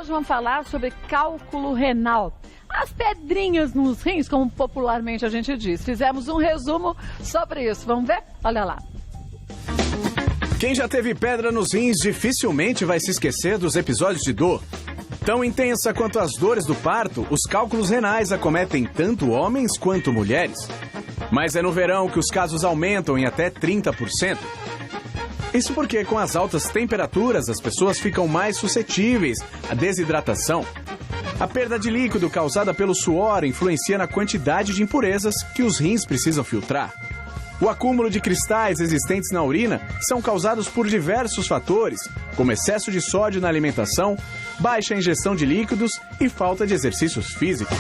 hoje vamos falar sobre cálculo renal. As pedrinhas nos rins, como popularmente a gente diz. Fizemos um resumo sobre isso. Vamos ver? Olha lá. Quem já teve pedra nos rins dificilmente vai se esquecer dos episódios de dor. Tão intensa quanto as dores do parto, os cálculos renais acometem tanto homens quanto mulheres. Mas é no verão que os casos aumentam em até 30%. Isso porque com as altas temperaturas as pessoas ficam mais suscetíveis à desidratação. A perda de líquido causada pelo suor influencia na quantidade de impurezas que os rins precisam filtrar. O acúmulo de cristais existentes na urina são causados por diversos fatores, como excesso de sódio na alimentação, baixa ingestão de líquidos e falta de exercícios físicos.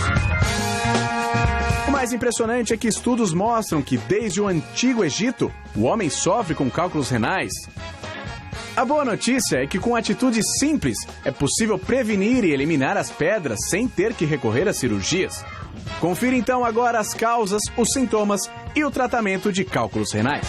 O mais impressionante é que estudos mostram que desde o Antigo Egito, o homem sofre com cálculos renais. A boa notícia é que com atitudes simples é possível prevenir e eliminar as pedras sem ter que recorrer a cirurgias. Confira então agora as causas, os sintomas e o tratamento de cálculos renais.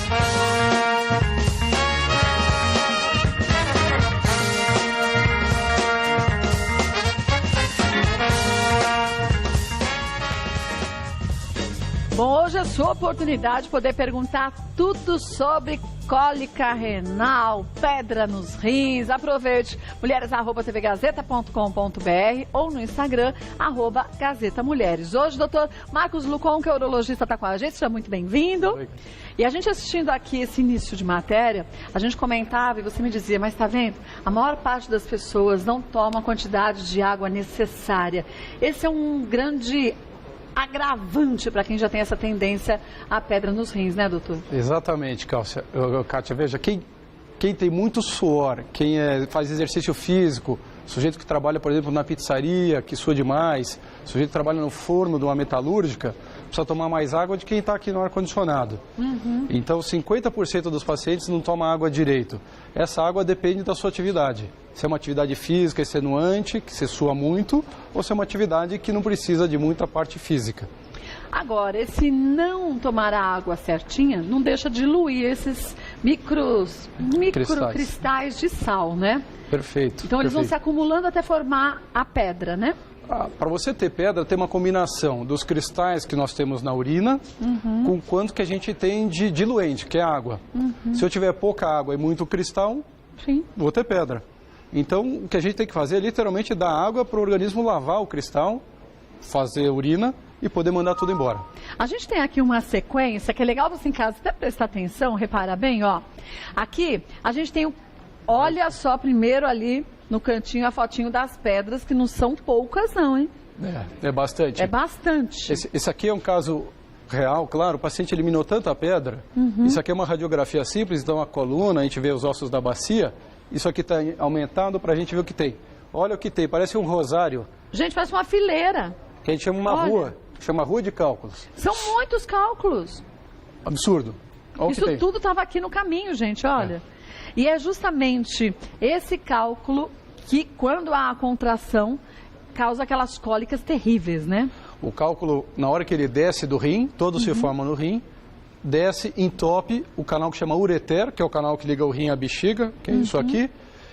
Bom, hoje é a sua oportunidade de poder perguntar tudo sobre cólica renal, pedra nos rins. Aproveite, mulheres@tvgazeta.com.br ou no Instagram, @GazetaMulheres. Hoje, doutor Marcos Lucon, que é urologista, está com a gente. Seja muito bem-vindo. E a gente assistindo aqui esse início de matéria, a gente comentava e você me dizia, mas está vendo? A maior parte das pessoas não toma a quantidade de água necessária. Esse é um grande agravante para quem já tem essa tendência à pedra nos rins, né, doutor? Exatamente, Kátia. Veja, quem tem muito suor, quem faz exercício físico, sujeito que trabalha, por exemplo, na pizzaria, que sua demais, sujeito que trabalha no forno de uma metalúrgica, precisa tomar mais água de quem está aqui no ar-condicionado. Então, 50% dos pacientes não tomam água direito. Essa água depende da sua atividade. Se é uma atividade física extenuante, que você sua muito, ou se é uma atividade que não precisa de muita parte física. Agora, esse não tomar a água certinha não deixa diluir esses microcristais de sal, né? Perfeito. Então eles vão se acumulando até formar a pedra, né? Para você ter pedra, tem uma combinação dos cristais que nós temos na urina com o quanto que a gente tem de diluente, que é água. Se eu tiver pouca água e muito cristal, vou ter pedra. Então, o que a gente tem que fazer é literalmente dar água para o organismo lavar o cristal, fazer urina e poder mandar tudo embora. A gente tem aqui uma sequência que é legal você em casa até prestar atenção, repara bem, ó. Aqui a gente tem, olha só primeiro ali no cantinho a fotinho das pedras, que não são poucas não, hein? É bastante. É bastante. Esse aqui é um caso real, claro, o paciente eliminou tanta pedra. Isso aqui é uma radiografia simples, então a coluna, a gente vê os ossos da bacia. Isso aqui está aumentado para a gente ver o que tem. Olha o que tem, parece um rosário. Gente, parece uma fileira. Que a gente chama uma rua, chama rua de cálculos. São muitos cálculos. Absurdo. Olha isso tudo estava aqui no caminho, gente, olha. E é justamente esse cálculo que, quando há a contração, causa aquelas cólicas terríveis, né? O cálculo, na hora que ele desce do rim, todo se forma no rim, desce, entope o canal que chama ureter, que é o canal que liga o rim à bexiga, que é isso aqui.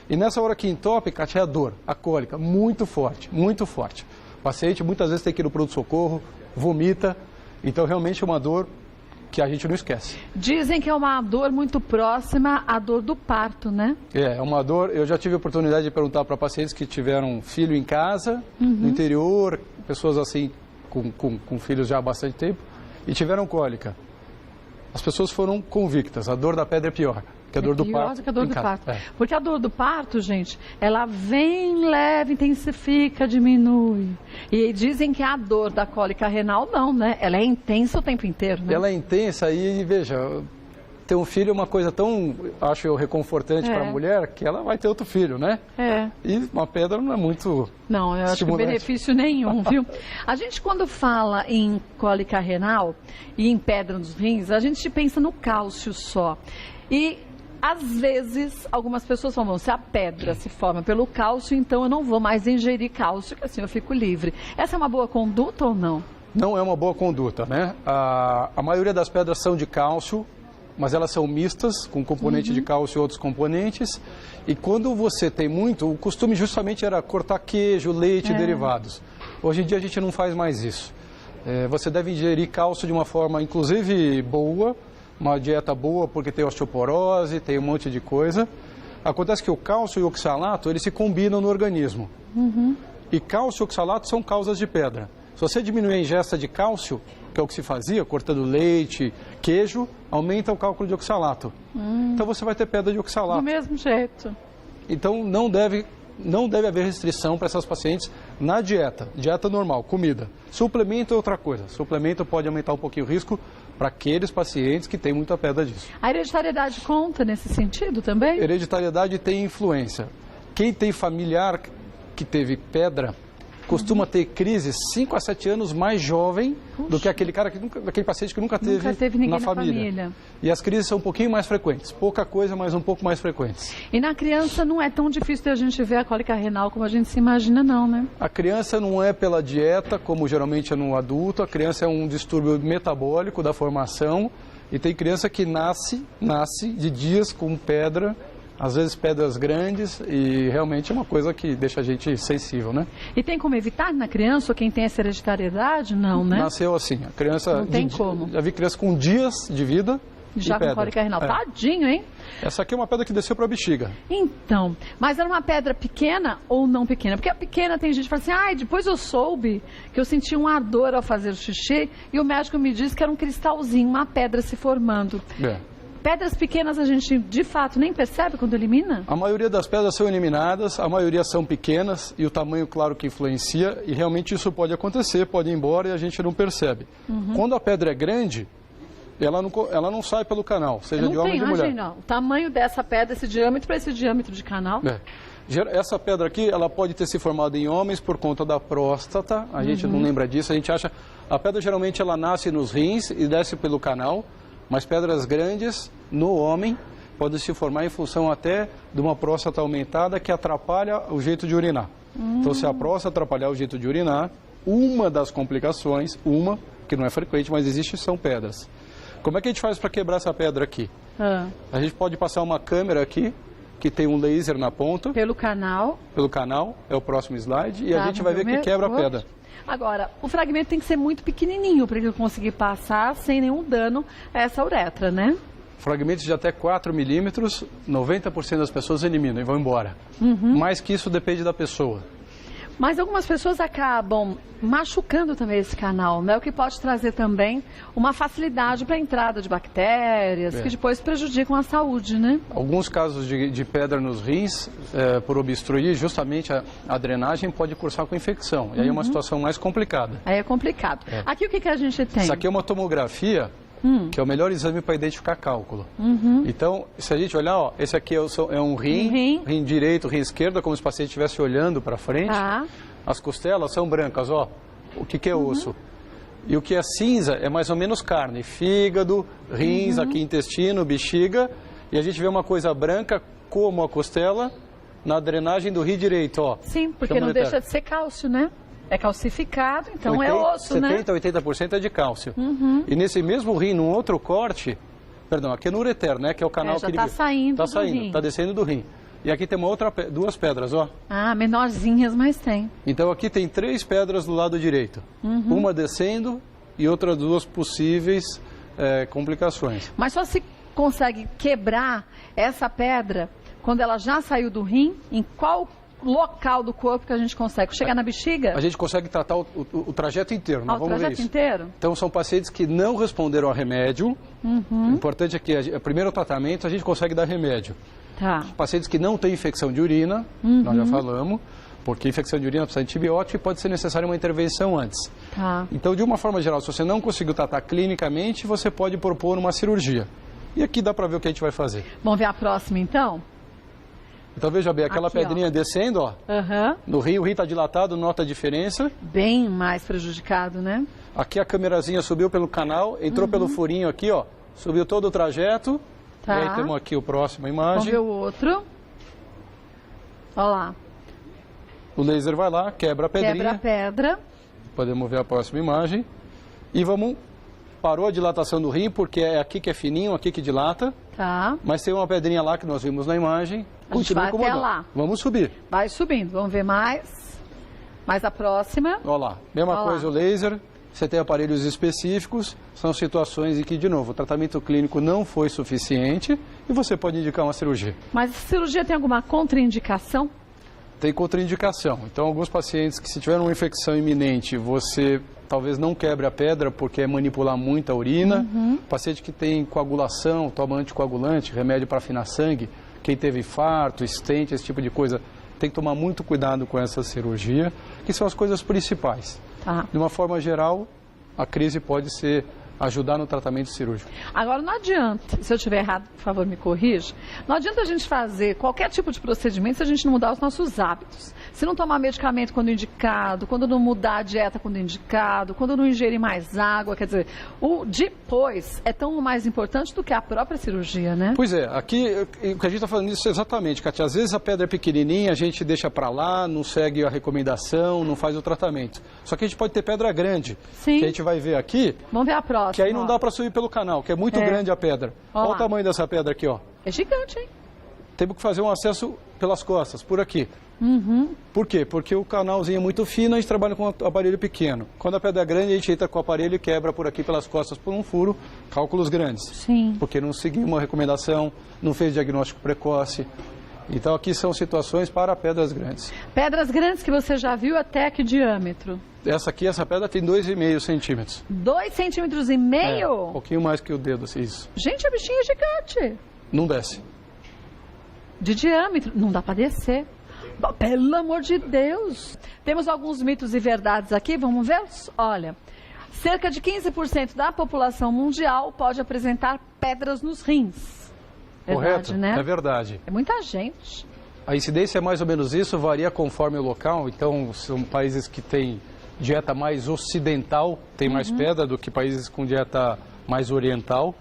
E nessa hora que entope, Kátia, é a dor, a cólica, muito forte, muito forte. O paciente muitas vezes tem que ir no pronto-socorro, vomita, então realmente é uma dor que a gente não esquece. Dizem que é uma dor muito próxima à dor do parto, né? É uma dor, eu já tive a oportunidade de perguntar para pacientes que tiveram filho em casa, no interior, pessoas assim com filhos já há bastante tempo, e tiveram cólica. As pessoas foram convictas, a dor da pedra é pior que a dor do parto. Que a dor do parto. Porque a dor do parto, gente, ela vem leve, intensifica, diminui. E dizem que a dor da cólica renal não, né? Ela é intensa o tempo inteiro, né? Ela é intensa e, veja, ter um filho é uma coisa tão, acho eu, reconfortante para a mulher, que ela vai ter outro filho, né? E uma pedra não é muito Não, eu acho que benefício nenhum, viu? A gente, quando fala em cólica renal e em pedra nos rins, a gente pensa no cálcio só. E às vezes, algumas pessoas falam, se a pedra se forma pelo cálcio, então eu não vou mais ingerir cálcio, que assim eu fico livre. Essa é uma boa conduta ou não? Não é uma boa conduta, né? A maioria das pedras são de cálcio, mas elas são mistas, com componente de cálcio e outros componentes. E quando você tem muito, o costume justamente era cortar queijo, leite e derivados. Hoje em dia a gente não faz mais isso. Você deve ingerir cálcio de uma forma, inclusive, boa, uma dieta boa porque tem osteoporose, tem um monte de coisa. Acontece que o cálcio e o oxalato, eles se combinam no organismo. E cálcio e oxalato são causas de pedra. Se você diminuir a ingesta de cálcio, que é o que se fazia, cortando leite, queijo, aumenta o cálculo de oxalato. Então você vai ter pedra de oxalato. Do mesmo jeito. Então não deve haver restrição para essas pacientes na dieta. Dieta normal, comida. Suplemento é outra coisa. Suplemento pode aumentar um pouquinho o risco para aqueles pacientes que têm muita pedra disso. A hereditariedade conta nesse sentido também? Hereditariedade tem influência. Quem tem familiar que teve pedra costuma ter crise 5 a 7 anos mais jovem do que aquele cara aquele paciente que nunca teve ninguém na família. E as crises são um pouquinho mais frequentes. Pouca coisa, mas um pouco mais frequentes. E na criança não é tão difícil de a gente ver a cólica renal como a gente se imagina, não, né? A criança não é pela dieta, como geralmente é no adulto. A criança é um distúrbio metabólico da formação. E tem criança que nasce de dias com pedra, às vezes pedras grandes, e realmente é uma coisa que deixa a gente sensível, né? E tem como evitar na criança, ou quem tem essa hereditariedade? Não, né? Nasceu assim, a criança... Não tem como. Já vi criança com dias de vida já com cólica renal. Tadinho, hein? Essa aqui é uma pedra que desceu para a bexiga. Então, mas era uma pedra pequena ou não pequena? Porque a pequena tem gente que fala assim, depois eu soube que eu senti um ardor ao fazer xixi, e o médico me disse que era um cristalzinho, uma pedra se formando. Pedras pequenas a gente, de fato, nem percebe quando elimina? A maioria das pedras são eliminadas, a maioria são pequenas e o tamanho, claro, que influencia. E realmente isso pode acontecer, pode ir embora e a gente não percebe. Quando a pedra é grande, ela não sai pelo canal, seja de homem ou de mulher. Não. O tamanho dessa pedra, esse diâmetro para esse diâmetro de canal. Essa pedra aqui, ela pode ter se formado em homens por conta da próstata. A gente não lembra disso, a gente acha... A pedra geralmente ela nasce nos rins e desce pelo canal. Mas pedras grandes no homem podem se formar em função até de uma próstata aumentada que atrapalha o jeito de urinar. Então, se a próstata atrapalhar o jeito de urinar, uma das complicações, que não é frequente, mas existe, são pedras. Como é que a gente faz para quebrar essa pedra aqui? A gente pode passar uma câmera aqui, que tem um laser na ponta. Pelo canal. Pelo canal, é o próximo slide, e a gente vai ver que quebra a pedra. Agora, o fragmento tem que ser muito pequenininho para ele conseguir passar sem nenhum dano a essa uretra, né? Fragmentos de até 4 milímetros, 90% das pessoas eliminam e vão embora. Mais que isso depende da pessoa. Mas algumas pessoas acabam machucando também esse canal, né? O que pode trazer também uma facilidade para a entrada de bactérias, que depois prejudicam a saúde, né? Alguns casos de pedra nos rins, por obstruir, justamente a drenagem pode cursar com infecção. E aí é uma situação mais complicada. Aí é complicado. Aqui o que a gente tem? Isso aqui é uma tomografia, que é o melhor exame para identificar cálculo. Então, se a gente olhar, esse aqui é um rim direito, rim esquerdo, como se o paciente estivesse olhando para frente. As costelas são brancas, o que é osso? E o que é cinza é mais ou menos carne, fígado, rins, aqui intestino, bexiga, e a gente vê uma coisa branca como a costela na drenagem do rim direito, Sim, porque não deixa de ser cálcio, né? É calcificado, então é osso, 70 a 80% é de cálcio. E nesse mesmo rim, num outro corte, aqui é no ureter, né? Que é o canal que está saindo do rim. Está descendo do rim. E aqui tem duas pedras, menorzinhas, mas tem. Então aqui tem 3 pedras do lado direito. Uma descendo e outras 2 possíveis complicações. Mas só se consegue quebrar essa pedra quando ela já saiu do rim, em qual local do corpo que a gente consegue? Chegar na bexiga? A gente consegue tratar o trajeto inteiro, o trajeto inteiro? Então são pacientes que não responderam ao remédio. O importante é que primeiro o tratamento a gente consegue dar remédio. Pacientes que não têm infecção de urina, nós já falamos, porque infecção de urina precisa de antibiótico e pode ser necessária uma intervenção antes. Então, de uma forma geral, se você não conseguiu tratar clinicamente, você pode propor uma cirurgia. E aqui dá para ver o que a gente vai fazer. Vamos ver a próxima, então? Então, veja bem, aquela pedrinha descendo, no rim, o rim está dilatado, nota a diferença. Bem mais prejudicado, né? Aqui a câmerazinha subiu pelo canal, entrou pelo furinho aqui, subiu todo o trajeto. E aí temos aqui a próxima imagem. Vamos ver o outro. Olha lá. O laser vai lá, quebra a pedrinha. Quebra a pedra. Podemos ver a próxima imagem. E vamos parou a dilatação do rim, porque é aqui que é fininho, aqui que dilata. Tá. Mas tem uma pedrinha lá que nós vimos na imagem. A gente vai até lá. Vamos subir. Vai subindo, vamos ver mais. Mais a próxima. Olha lá, mesma coisa o laser. Você tem aparelhos específicos, são situações em que, de novo, o tratamento clínico não foi suficiente e você pode indicar uma cirurgia. Mas a cirurgia tem alguma contraindicação? Tem contraindicação. Então, alguns pacientes que, se tiver uma infecção iminente, você talvez não quebre a pedra porque é manipular muito a urina. Paciente que tem coagulação, toma anticoagulante, remédio para afinar sangue, quem teve infarto, stent, esse tipo de coisa, tem que tomar muito cuidado com essa cirurgia, que são as coisas principais. Tá. De uma forma geral, a crise pode ajudar no tratamento cirúrgico. Agora, não adianta, se eu estiver errado, por favor, me corrija, não adianta a gente fazer qualquer tipo de procedimento se a gente não mudar os nossos hábitos. Se não tomar medicamento quando indicado, quando não mudar a dieta quando indicado, quando não ingerir mais água, quer dizer, o depois é tão mais importante do que a própria cirurgia, né? Pois é, aqui o que a gente está falando isso exatamente, Kátia. Às vezes a pedra é pequenininha, a gente deixa para lá, não segue a recomendação, não faz o tratamento. Só que a gente pode ter pedra grande, Sim. que a gente vai ver aqui. Vamos ver a próxima. Que aí não dá para subir pelo canal, que é muito grande a pedra. Olha o tamanho dessa pedra aqui, ó. É gigante, hein? Temos que fazer um acesso pelas costas, por aqui. Por quê? Porque o canalzinho é muito fino, a gente trabalha com um aparelho pequeno. Quando a pedra é grande, a gente entra com o aparelho e quebra por aqui pelas costas por um furo, cálculos grandes. Sim. Porque não seguiu uma recomendação, não fez diagnóstico precoce. Então aqui são situações para pedras grandes. Pedras grandes que você já viu até que diâmetro? Essa pedra tem 2,5 centímetros. 2,5 centímetros? Um pouquinho mais que o dedo, isso. Gente, a bichinha é gigante. Não desce. De diâmetro, não dá para descer. Pelo amor de Deus. Temos alguns mitos e verdades aqui, vamos ver? Olha, cerca de 15% da população mundial pode apresentar pedras nos rins. Verdade, correto, né? É verdade. É muita gente. A incidência é mais ou menos isso, varia conforme o local. Então, são países que têm dieta mais ocidental, tem mais pedra do que países com dieta mais oriental.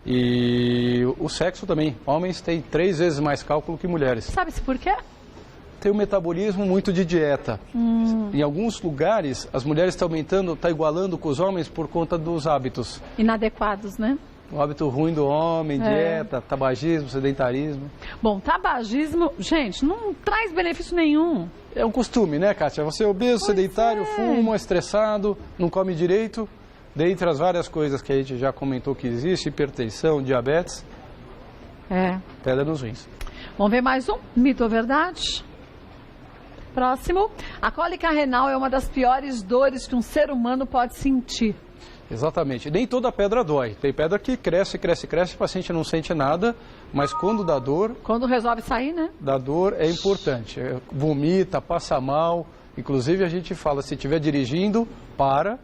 E o sexo também. Homens têm 3 vezes mais cálculo que mulheres. Sabe-se por quê? Tem um metabolismo muito de dieta. Em alguns lugares, as mulheres estão aumentando, está igualando com os homens por conta dos hábitos. Inadequados, né? O hábito ruim do homem, dieta, tabagismo, sedentarismo. Bom, tabagismo, gente, não traz benefício nenhum. É um costume, né, Kátia? Você é obeso, sedentário, fuma, estressado, não come direito. Dentre as várias coisas que a gente já comentou que existe, hipertensão, diabetes, pedra nos rins. Vamos ver mais um, mito ou verdade? Próximo, a cólica renal é uma das piores dores que um ser humano pode sentir. Exatamente. Nem toda pedra dói. Tem pedra que cresce, o paciente não sente nada, mas quando dá dor... Quando resolve sair, né? Da dor é importante. Vomita, passa mal. Inclusive a gente fala, se estiver dirigindo, para,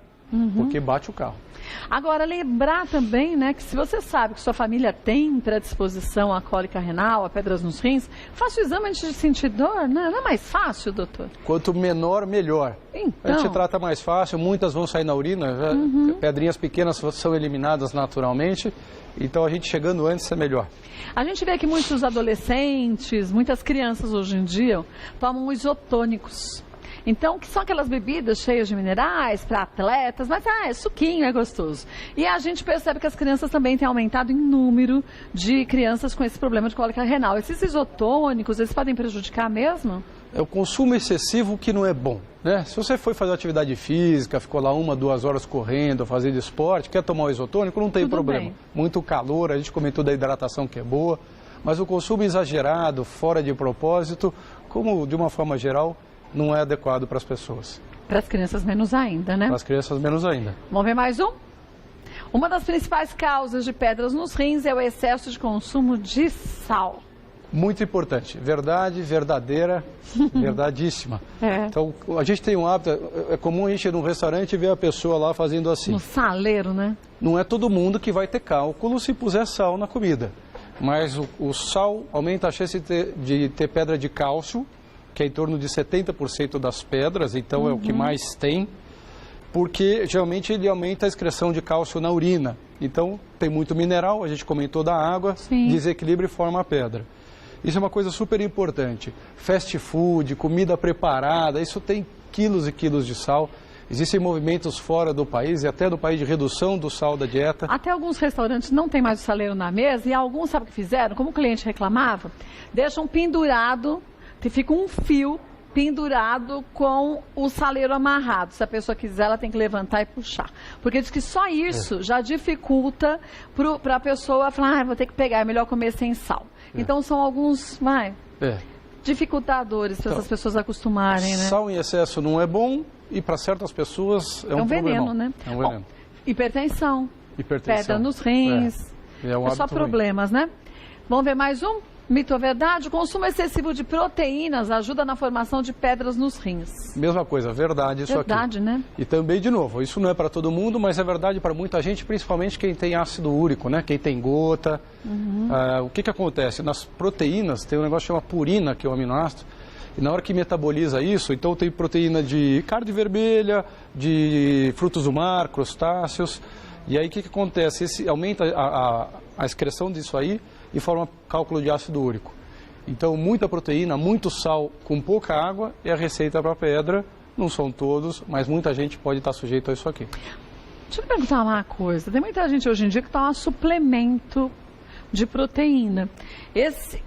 porque bate o carro. Agora, lembrar também, né, que se você sabe que sua família tem predisposição à cólica renal, a pedras nos rins, faça o exame antes de sentir dor, né? Não é mais fácil, doutor? Quanto menor, melhor. Então... A gente trata mais fácil, muitas vão sair na urina, pedrinhas pequenas são eliminadas naturalmente, então a gente chegando antes é melhor. A gente vê que muitos adolescentes, muitas crianças hoje em dia tomam isotônicos. Então, que são aquelas bebidas cheias de minerais para atletas, mas é suquinho, é gostoso. E a gente percebe que as crianças também têm aumentado em número de crianças com esse problema de cólica renal. Esses isotônicos, eles podem prejudicar mesmo? É o consumo excessivo que não é bom, né? Se você foi fazer atividade física, ficou lá 1, 2 horas correndo, fazendo esporte, quer tomar o isotônico, não tem problema. Bem. Muito calor, a gente comentou da hidratação que é boa, mas o consumo exagerado, fora de propósito, como de uma forma geral, não é adequado para as pessoas. Para as crianças menos ainda, né? Para as crianças menos ainda. Vamos ver mais um? Uma das principais causas de pedras nos rins é o excesso de consumo de sal. Muito importante. Verdade, verdadeira, verdadíssima. Então, a gente tem um hábito, é comum a gente ir num restaurante e ver a pessoa lá fazendo assim. No saleiro, né? Não é todo mundo que vai ter cálculo se puser sal na comida. Mas o sal aumenta a chance de ter pedra de cálcio, que é em torno de 70% das pedras, então é o que mais tem, porque geralmente ele aumenta a excreção de cálcio na urina. Então tem muito mineral, a gente comentou da água, desequilíbrio e forma a pedra. Isso é uma coisa super importante. Fast food, comida preparada, isso tem quilos e quilos de sal. Existem movimentos fora do país e até do país de redução do sal da dieta. Até alguns restaurantes não tem mais o saleiro na mesa e alguns, sabe o que fizeram? Como o cliente reclamava, deixam pendurado, que fica um fio pendurado com o saleiro amarrado. Se a pessoa quiser, ela tem que levantar e puxar. Porque diz que só isso já dificulta para a pessoa falar, vou ter que pegar, é melhor comer sem sal. Então são alguns dificultadores para essas pessoas acostumarem, né? Sal em excesso não é bom e para certas pessoas é um veneno, problemão. né? É um veneno. Bom, hipertensão, pedra nos rins, é só problemas, né? Vamos ver mais um? Mito ou verdade? O consumo excessivo de proteínas ajuda na formação de pedras nos rins. Mesma coisa, verdade isso aqui. Verdade, né? E também, de novo, isso não é para todo mundo, mas é verdade para muita gente, principalmente quem tem ácido úrico, né? Quem tem gota. O que acontece? Nas proteínas tem um negócio que chama purina, que é o aminoácido, e na hora que metaboliza isso, então tem proteína de carne vermelha, de frutos do mar, crustáceos, e aí o que acontece? Aumenta a excreção disso aí, e forma cálculo de ácido úrico. Então, muita proteína, muito sal com pouca água é a receita para a pedra. Não são todos, mas muita gente pode estar sujeito a isso aqui. Deixa eu perguntar uma coisa. Tem muita gente hoje em dia que toma suplemento de proteína.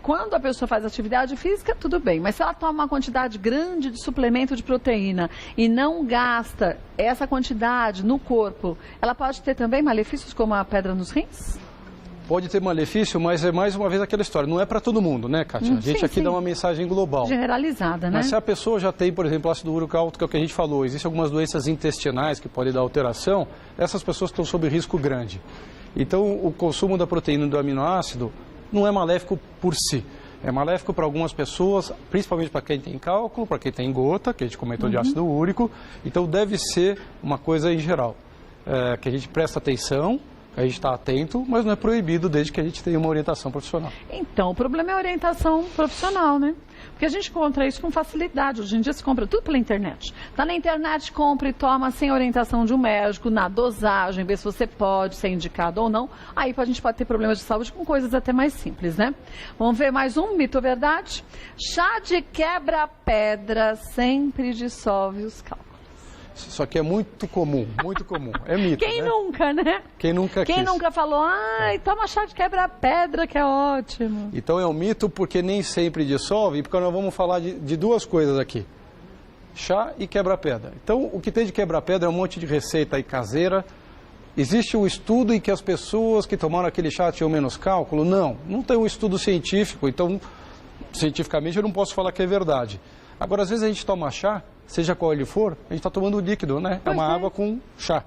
Quando a pessoa faz atividade física, tudo bem. Mas se ela toma uma quantidade grande de suplemento de proteína e não gasta essa quantidade no corpo, ela pode ter também malefícios como a pedra nos rins? Pode ter malefício, mas é mais uma vez aquela história. Não é para todo mundo, né, Kátia? A gente aqui dá uma mensagem global. Generalizada, né? Mas se a pessoa já tem, por exemplo, ácido úrico alto, que é o que a gente falou, existem algumas doenças intestinais que podem dar alteração, essas pessoas estão sob risco grande. Então, o consumo da proteína e do aminoácido não é maléfico por si. É maléfico para algumas pessoas, principalmente para quem tem cálculo, para quem tem gota, que a gente comentou de ácido úrico. Então, deve ser uma coisa em geral, que a gente presta atenção, a gente está atento, mas não é proibido desde que a gente tenha uma orientação profissional. Então, o problema é a orientação profissional, né? Porque a gente encontra isso com facilidade. Hoje em dia se compra tudo pela internet. Está na internet, compra e toma sem orientação de um médico, na dosagem, vê se você pode ser indicado ou não. Aí a gente pode ter problemas de saúde com coisas até mais simples, né? Vamos ver mais um mito ou verdade? Chá de quebra-pedra sempre dissolve os cálculos. Isso aqui é muito comum, muito comum. É mito, Quem nunca, né? Quem nunca quis. Quem nunca falou, toma chá de quebra-pedra, que é ótimo. Então é um mito porque nem sempre dissolve, porque nós vamos falar de duas coisas aqui. Chá e quebra-pedra. Então, o que tem de quebra-pedra é um monte de receita aí caseira. Existe um estudo em que as pessoas que tomaram aquele chá tinham menos cálculo? Não, não tem um estudo científico, então, cientificamente eu não posso falar que é verdade. Agora, às vezes a gente toma chá, seja qual ele for, a gente está tomando líquido, né? É uma água com chá.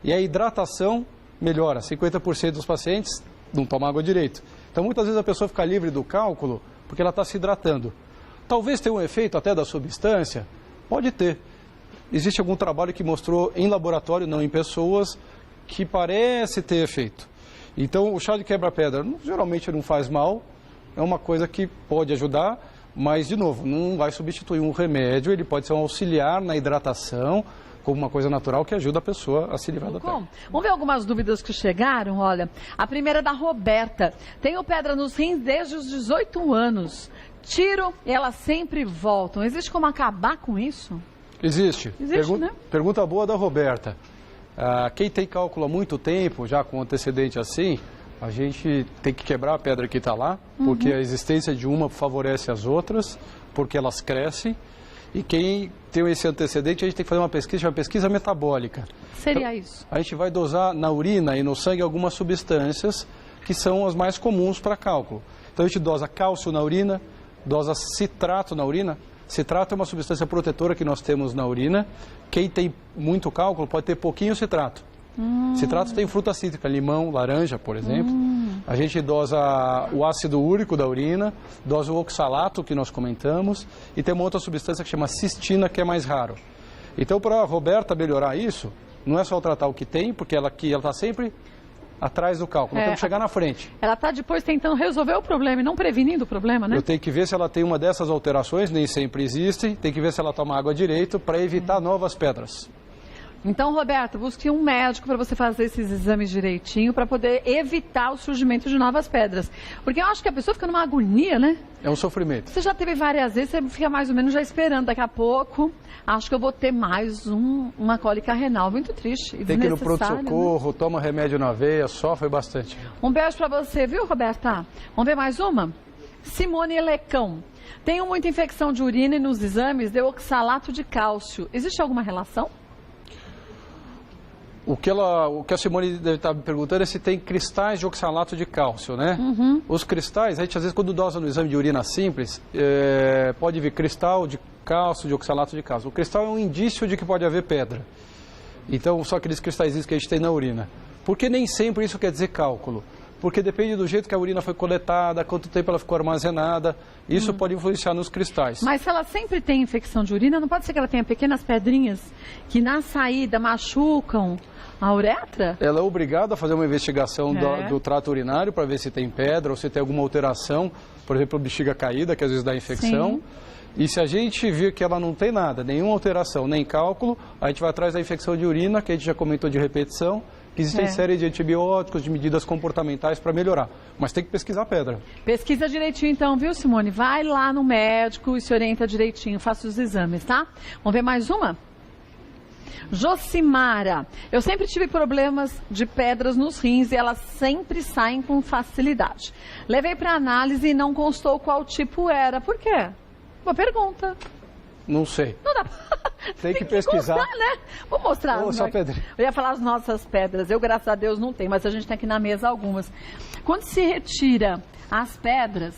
E a hidratação melhora. 50% dos pacientes não tomam água direito. Então, muitas vezes a pessoa fica livre do cálculo porque ela está se hidratando. Talvez tenha um efeito até da substância. Pode ter. Existe algum trabalho que mostrou em laboratório, não em pessoas, que parece ter efeito. Então, o chá de quebra-pedra geralmente não faz mal. É uma coisa que pode ajudar. Mas, de novo, não vai substituir um remédio, ele pode ser um auxiliar na hidratação, como uma coisa natural que ajuda a pessoa a se livrar da pedra. Vamos ver algumas dúvidas que chegaram, olha. A primeira é da Roberta. Tenho pedra nos rins desde os 18 anos. Tiro e elas sempre voltam. Existe como acabar com isso? Existe. Né? Pergunta boa da Roberta. Quem tem cálculo há muito tempo, já com antecedente assim, a gente tem que quebrar a pedra que está lá, porque a existência de uma favorece as outras, porque elas crescem. E quem tem esse antecedente, a gente tem que fazer uma pesquisa metabólica. Seria isso? A gente vai dosar na urina e no sangue algumas substâncias que são as mais comuns para cálculo. Então a gente dosa cálcio na urina, dosa citrato na urina. Citrato é uma substância protetora que nós temos na urina. Quem tem muito cálculo pode ter pouquinho citrato. Citrato tem fruta cítrica, limão, laranja, por exemplo. A gente dosa o ácido úrico da urina, dosa o oxalato, que nós comentamos, e tem uma outra substância que chama cistina, que é mais raro. Então, para a Roberta melhorar isso, não é só tratar o que tem, porque ela está sempre atrás do cálculo, nós temos que chegar na frente. Ela está depois tentando resolver o problema e não prevenindo o problema, né? Eu tenho que ver se ela tem uma dessas alterações, nem sempre existem, tem que ver se ela toma água direito para evitar novas pedras. Então, Roberto, busque um médico para você fazer esses exames direitinho, para poder evitar o surgimento de novas pedras. Porque eu acho que a pessoa fica numa agonia, né? É um sofrimento. Você já teve várias vezes, você fica mais ou menos já esperando. Daqui a pouco, acho que eu vou ter mais uma cólica renal. Muito triste e Tem que ir no desnecessário, pronto-socorro, toma remédio na veia, sofre bastante. Um beijo para você, viu, Roberta? Vamos ver mais uma? Simone Lecão. Tenho muita infecção de urina e nos exames deu oxalato de cálcio. Existe alguma relação? O que a Simone deve estar me perguntando é se tem cristais de oxalato de cálcio, né? Os cristais, a gente às vezes quando dosa no exame de urina simples, pode vir cristal de cálcio, de oxalato de cálcio. O cristal é um indício de que pode haver pedra. Então, são aqueles cristais que a gente tem na urina. Porque nem sempre isso quer dizer cálculo. Porque depende do jeito que a urina foi coletada, quanto tempo ela ficou armazenada. Isso pode influenciar nos cristais. Mas se ela sempre tem infecção de urina, não pode ser que ela tenha pequenas pedrinhas que na saída machucam a uretra? Ela é obrigada a fazer uma investigação do trato urinário para ver se tem pedra ou se tem alguma alteração, por exemplo, bexiga caída, que às vezes dá infecção. Sim. E se a gente vir que ela não tem nada, nenhuma alteração, nem cálculo, a gente vai atrás da infecção de urina, que a gente já comentou de repetição, que existem série de antibióticos, de medidas comportamentais para melhorar. Mas tem que pesquisar a pedra. Pesquisa direitinho então, viu, Simone? Vai lá no médico e se orienta direitinho, faça os exames, tá? Vamos ver mais uma? Josimara, eu sempre tive problemas de pedras nos rins e elas sempre saem com facilidade. Levei para análise e não constou qual tipo era. Por quê? Boa pergunta. Não sei. Não dá. Tem que pesquisar. Mostrar, né? Vou mostrar. Só pedrinha. Eu ia falar as nossas pedras. Eu, graças a Deus, não tenho, mas a gente tem aqui na mesa algumas. Quando se retira as pedras,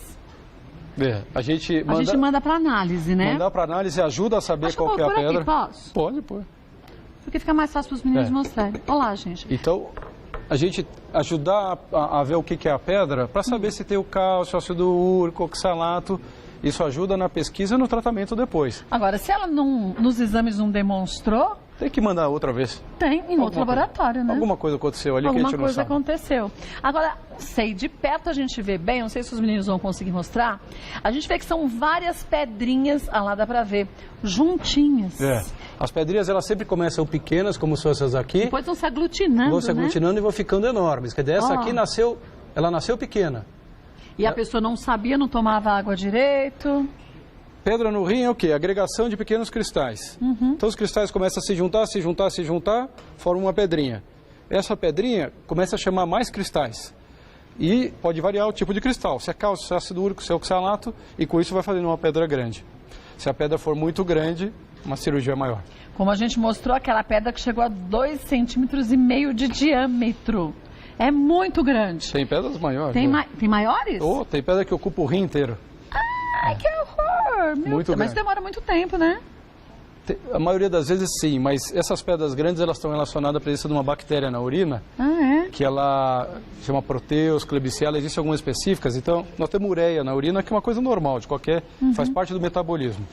a gente manda para análise, né? Mandar para análise ajuda a saber qual que é a pedra. Aqui, posso? Pode, pode. Porque fica mais fácil para os meninos mostrarem. Olá, gente. Então, a gente ajudar a ver o que é a pedra, para saber se tem o cálcio, ácido úrico, oxalato. Isso ajuda na pesquisa e no tratamento depois. Agora, se ela nos exames não demonstrou... Tem que mandar outra vez. Tem, em outro laboratório, né? Alguma coisa aconteceu ali que a gente não sabe. Alguma coisa aconteceu. Agora, sei, de perto a gente vê bem, não sei se os meninos vão conseguir mostrar, a gente vê que são várias pedrinhas, lá dá pra ver, juntinhas. As pedrinhas, elas sempre começam pequenas, como são essas aqui. Depois vão se aglutinando, Vão se aglutinando e vão ficando enormes. Quer dizer, essa aqui ela nasceu pequena. E a pessoa não sabia, não tomava água direito. Pedra no rim é o quê? Agregação de pequenos cristais. Então os cristais começam a se juntar, formam uma pedrinha. Essa pedrinha começa a chamar mais cristais. E pode variar o tipo de cristal. Se é cálcio, se é ácido úrico, se é oxalato, e com isso vai fazendo uma pedra grande. Se a pedra for muito grande, uma cirurgia maior. Como a gente mostrou, aquela pedra que chegou a 2,5 centímetros de diâmetro. É muito grande. Tem pedras maiores. Tem maiores? Tem pedra que ocupa o rim inteiro. Ai, que horror! Muito mas demora muito tempo, né? A maioria das vezes sim, mas essas pedras grandes elas estão relacionadas à presença de uma bactéria na urina. Que ela chama Proteus, Klebsiella, existem algumas específicas. Então, nós temos ureia na urina, que é uma coisa normal, de qualquer... faz parte do metabolismo.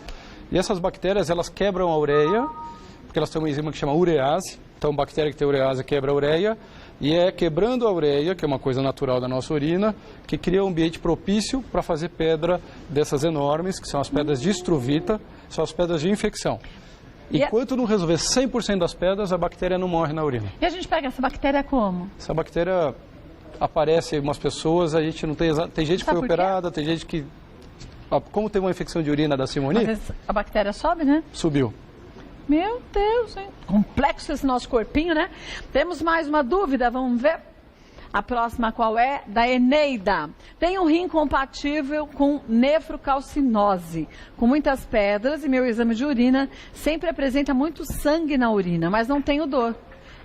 E essas bactérias, elas quebram a ureia, porque elas têm uma enzima que chama urease. Então, bactéria que tem urease quebra a ureia. E é quebrando a ureia, que é uma coisa natural da nossa urina, que cria um ambiente propício para fazer pedra dessas enormes, que são as pedras de estruvita, são as pedras de infecção. Enquanto não resolver 100% das pedras, a bactéria não morre na urina. E a gente pega essa bactéria como? Essa bactéria aparece em umas pessoas, a gente não tem... Tem gente que foi operada, tem gente que... Como tem uma infecção de urina da Simone... Às vezes a bactéria sobe, né? Subiu. Meu Deus, hein? Complexo esse nosso corpinho, né? Temos mais uma dúvida, vamos ver? A próxima qual é? Da Eneida. Tem um rim compatível com nefrocalcinose, com muitas pedras e meu exame de urina sempre apresenta muito sangue na urina, mas não tenho dor.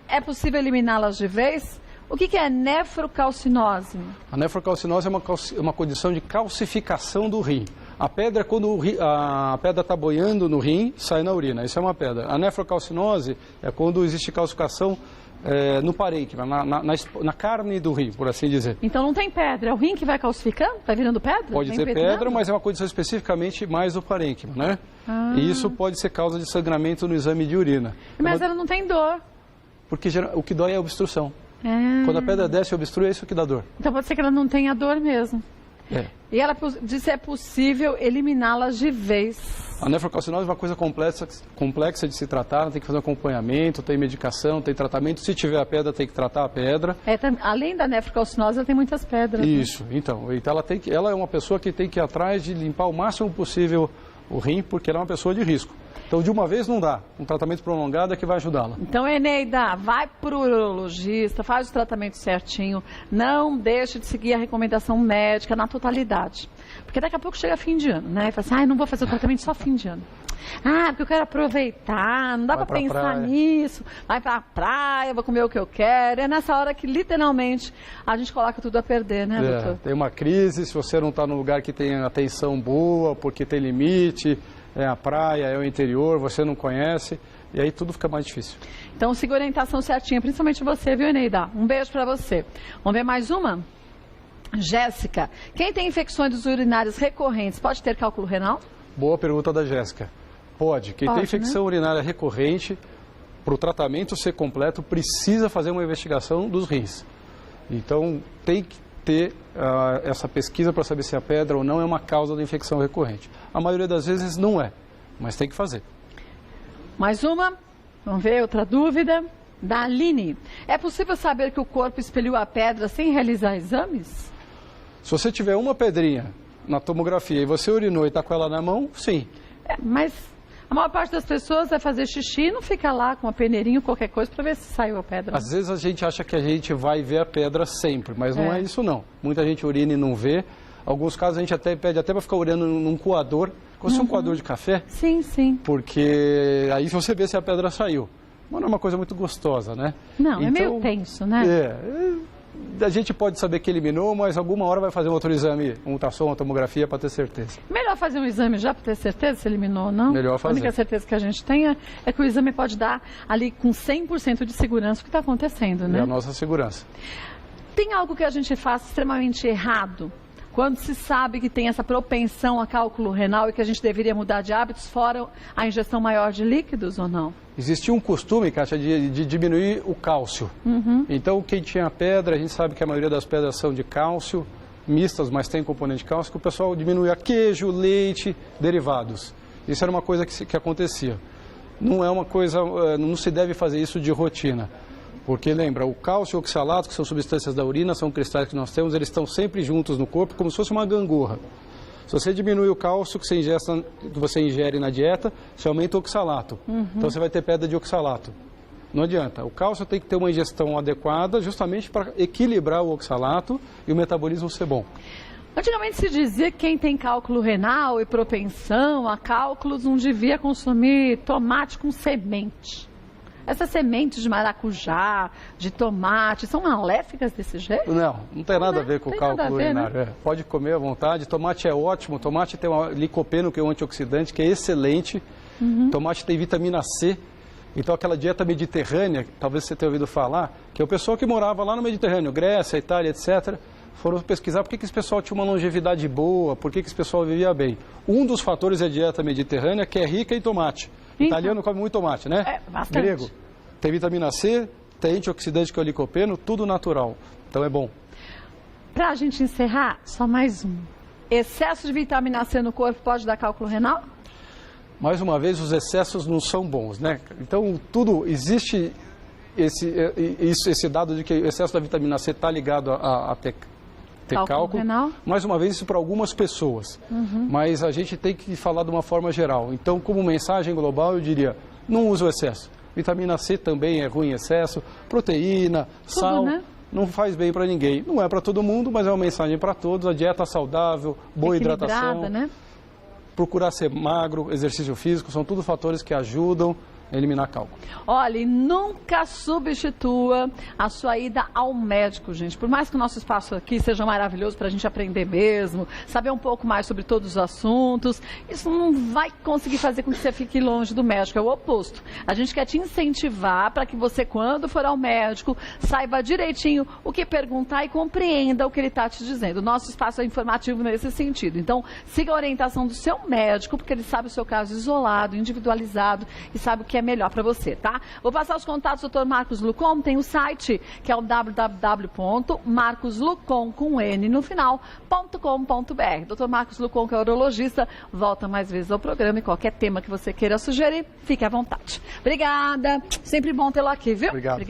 É possível eliminá-las de vez? O que é nefrocalcinose? A nefrocalcinose é uma condição de calcificação do rim. A pedra, quando a pedra está boiando no rim, sai na urina. Isso é uma pedra. A nefrocalcinose é quando existe calcificação no parênquima, na carne do rim, por assim dizer. Então não tem pedra, é o rim que vai calcificando? Vai virando pedra? Pode ser pedra, mas é uma condição especificamente mais do parênquima, né? E isso pode ser causa de sangramento no exame de urina. Mas ela não tem dor. Porque o que dói é a obstrução. Quando a pedra desce e obstrui, é isso que dá dor. Então pode ser que ela não tenha dor mesmo. E ela disse que é possível eliminá-las de vez. A nefrocalcinose é uma coisa complexa de se tratar, tem que fazer acompanhamento, tem medicação, tem tratamento. Se tiver a pedra, tem que tratar a pedra. Além da nefrocalcinose, ela tem muitas pedras. Isso, né? Então ela é uma pessoa que tem que ir atrás de limpar o máximo possível o rim, porque ela é uma pessoa de risco. Então, de uma vez não dá. Um tratamento prolongado é que vai ajudá-la. Então, Eneida, vai para o urologista, faz o tratamento certinho, não deixe de seguir a recomendação médica na totalidade. Porque daqui a pouco chega fim de ano, né? E fala assim, não vou fazer o tratamento só fim de ano. Porque eu quero aproveitar, não dá para pensar nisso. Vai para a praia, vou comer o que eu quero. É nessa hora que, literalmente, a gente coloca tudo a perder, né, doutor? Tem uma crise, se você não está num lugar que tem atenção boa, porque tem limite, é a praia, é o interior, você não conhece, e aí tudo fica mais difícil. Então, siga a orientação certinha, principalmente você, viu, Eneida? Um beijo para você. Vamos ver mais uma? Jéssica, quem tem infecções urinárias recorrentes pode ter cálculo renal? Boa pergunta da Jéssica. Pode. Quem tem infecção urinária recorrente, para o tratamento ser completo, precisa fazer uma investigação dos rins. Então, tem que ter essa pesquisa para saber se a pedra ou não é uma causa da infecção recorrente. A maioria das vezes não é, mas tem que fazer. Mais uma? Vamos ver, outra dúvida. Da Aline. É possível saber que o corpo expeliu a pedra sem realizar exames? Se você tiver uma pedrinha na tomografia e você urinou e está com ela na mão, sim. Mas a maior parte das pessoas vai fazer xixi e não fica lá com a peneirinha, qualquer coisa, para ver se saiu a pedra. Às vezes a gente acha que a gente vai ver a pedra sempre, mas não é isso não. Muita gente urina e não vê. Alguns casos a gente até pede até para ficar urinando num coador, como se fosse um coador de café. Sim, sim. Porque aí você vê se a pedra saiu. Mas não é uma coisa muito gostosa, né? Não, então, é meio tenso, né? A gente pode saber que eliminou, mas alguma hora vai fazer um outro exame, um ultrassom, uma tomografia, para ter certeza. Melhor fazer um exame já para ter certeza se eliminou ou não? Melhor fazer. A única certeza que a gente tem é que o exame pode dar ali com 100% de segurança o que está acontecendo, né? É a nossa segurança. Tem algo que a gente faz extremamente errado quando se sabe que tem essa propensão a cálculo renal e que a gente deveria mudar de hábitos, fora a ingestão maior de líquidos ou não? Existia um costume, Kátia, de diminuir o cálcio. Então, quem tinha pedra, a gente sabe que a maioria das pedras são de cálcio, mistas, mas tem componente de cálcio, que o pessoal diminuía queijo, leite, derivados. Isso era uma coisa que acontecia. Não é uma coisa, não se deve fazer isso de rotina. Porque, lembra, o cálcio e o oxalato, que são substâncias da urina, são cristais que nós temos, eles estão sempre juntos no corpo, como se fosse uma gangorra. Se você diminui o cálcio que você ingere na dieta, você aumenta o oxalato. Então, você vai ter pedra de oxalato. Não adianta. O cálcio tem que ter uma ingestão adequada, justamente para equilibrar o oxalato e o metabolismo ser bom. Antigamente se dizia que quem tem cálculo renal e propensão a cálculos não devia consumir tomate com semente. Essas sementes de maracujá, de tomate, são maléficas desse jeito? Não tem nada a ver com o cálculo urinário. Né? Pode comer à vontade. Tomate é ótimo. Tomate tem o licopeno, que é um antioxidante, que é excelente. Tomate tem vitamina C. Então, aquela dieta mediterrânea, talvez você tenha ouvido falar, que é o pessoal que morava lá no Mediterrâneo, Grécia, Itália, etc., foram pesquisar por que esse pessoal tinha uma longevidade boa, por que esse pessoal vivia bem. Um dos fatores é a dieta mediterrânea, que é rica em tomate. Italiano come muito tomate, né? Bastante. Grego. Tem vitamina C, tem antioxidante que é o licopeno, tudo natural. Então é bom. Para a gente encerrar, só mais um. Excesso de vitamina C no corpo pode dar cálculo renal? Mais uma vez, os excessos não são bons, né? Então, tudo existe esse dado de que o excesso da vitamina C está ligado a ter cálculo renal. Mais uma vez, isso para algumas pessoas. Mas a gente tem que falar de uma forma geral. Então, como mensagem global, eu diria, não use o excesso. Vitamina C também é ruim em excesso, proteína, sal, né? Não faz bem para ninguém. Não é para todo mundo, mas é uma mensagem para todos. A dieta saudável, boa hidratação, né? Procurar ser magro, exercício físico, são tudo fatores que ajudam a eliminar cálculo. Olha, e nunca substitua a sua ida ao médico, gente. Por mais que o nosso espaço aqui seja maravilhoso para a gente aprender mesmo, saber um pouco mais sobre todos os assuntos, isso não vai conseguir fazer com que você fique longe do médico, é o oposto. A gente quer te incentivar para que você, quando for ao médico, saiba direitinho o que perguntar e compreenda o que ele está te dizendo. O nosso espaço é informativo nesse sentido. Então, siga a orientação do seu médico, porque ele sabe o seu caso isolado, individualizado e sabe o que é é melhor para você, tá? Vou passar os contatos do Dr. Marcos Lucon, tem o site, que é o www.marcoslucon, com N no final.com.br. Dr. Marcos Lucon, que é urologista, volta mais vezes ao programa e qualquer tema que você queira sugerir, fique à vontade. Obrigada, sempre bom tê-lo aqui, viu? Obrigado.